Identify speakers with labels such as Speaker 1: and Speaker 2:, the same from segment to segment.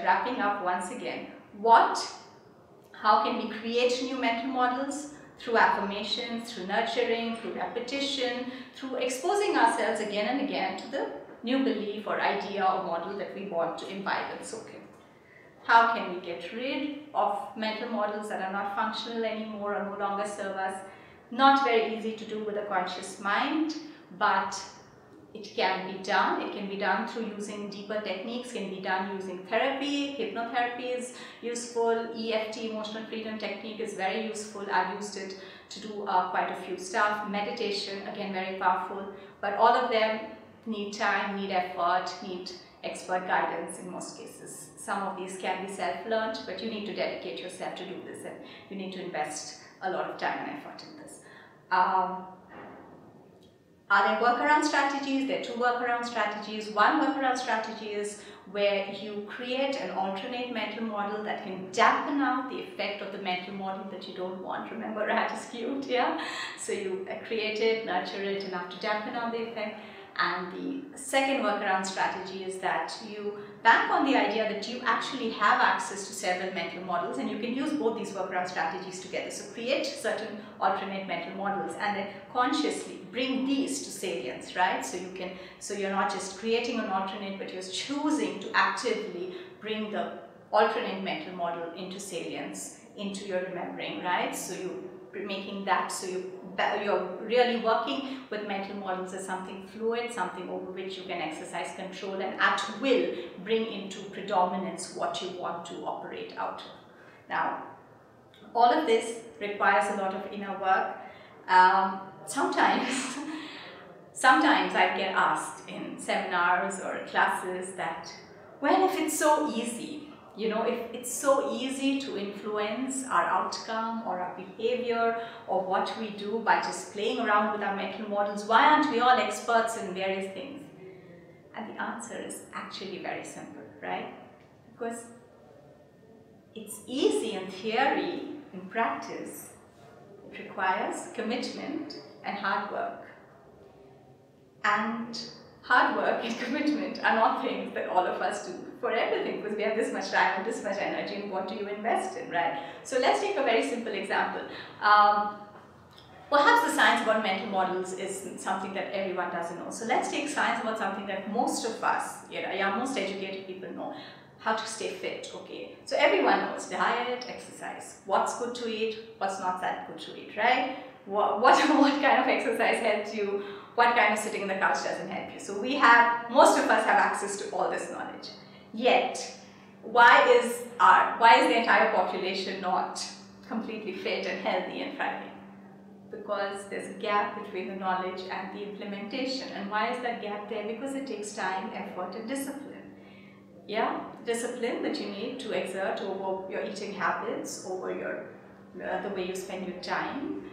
Speaker 1: Wrapping up once again, how can we create new mental models? Through affirmations, through nurturing, through repetition, through exposing ourselves again and again to the new belief or idea or model that we want to imbibe and soak in. How can we get rid of mental models that are not functional anymore or no longer serve us? Not very easy to do with a conscious mind, but it can be done. It can be done through using deeper techniques, can be done using therapy. Hypnotherapy is useful. EFT, emotional freedom technique, is very useful. I've used it to do quite a few stuff. Meditation, again, very powerful. But all of them need time, need effort, need expert guidance in most cases. Some of these can be self-learned, but you need to dedicate yourself to do this, and you need to invest a lot of time and effort in this. Are there workaround strategies? There are 2 workaround strategies. One workaround strategy is where you create an alternate mental model that can dampen out the effect of the mental model that you don't want. Remember, rat is cute, yeah? So you create it, nurture it enough to dampen out the effect. And the second workaround strategy is that you bank on the idea that you actually have access to several mental models, and you can use both these workaround strategies together. So create certain alternate mental models and then consciously bring these to salience, right? So you're not just creating an alternate, but you're choosing to actively bring the alternate mental model into salience, into your remembering, right? So you're making that, so you're really working with mental models as something fluid, something over which you can exercise control and at will bring into predominance what you want to operate out of. Now, all of this requires a lot of inner work. Sometimes I get asked in seminars or classes that, well, if it's so easy, you know, if it's so easy to influence our outcome or our behavior or what we do by just playing around with our mental models, why aren't we all experts in various things? And the answer is actually very simple, right? Because it's easy in theory. In practice, it requires commitment and hard work. And hard work and commitment are not things that all of us do for everything, because we have this much time and this much energy, and what do you invest in, right? So let's take a very simple example. Perhaps the science about mental models is something that everyone doesn't know. So let's take science about something that most of us, most educated people know. How to stay fit, okay? So everyone knows diet, exercise, what's good to eat, what's not that good to eat, right? What kind of exercise helps you, what kind of sitting on the couch doesn't help you. So most of us have access to all this knowledge. Yet, why is the entire population not completely fit and healthy and thriving? Because there's a gap between the knowledge and the implementation. And why is that gap there? Because it takes time, effort, and discipline. Yeah, discipline that you need to exert over your eating habits, over the way you spend your time,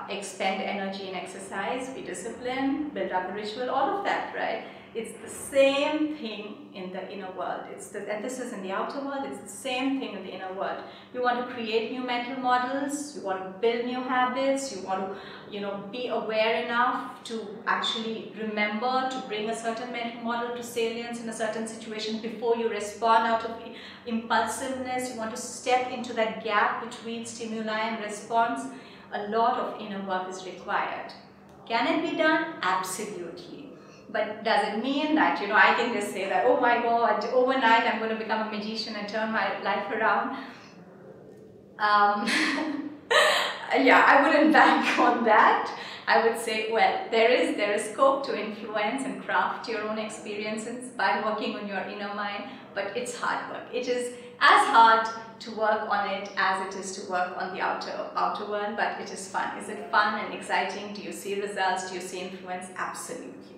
Speaker 1: expend energy in exercise, be disciplined, build up a ritual, all of that, right? It's the same thing in the inner world. And this is in the outer world, it's the same thing in the inner world. You want to create new mental models, you want to build new habits, you want to, be aware enough to actually remember to bring a certain mental model to salience in a certain situation before you respond out of impulsiveness. You want to step into that gap between stimuli and response. A lot of inner work is required. Can it be done? Absolutely. But does it mean that, I can just say that, oh my God, overnight I'm going to become a magician and turn my life around? Yeah, I wouldn't bank on that. I would say, well, there is scope to influence and craft your own experiences by working on your inner mind, but it's hard work. It is as hard to work on it as it is to work on the outer world, but it is fun. Is it fun and exciting? Do you see results? Do you see influence? Absolutely.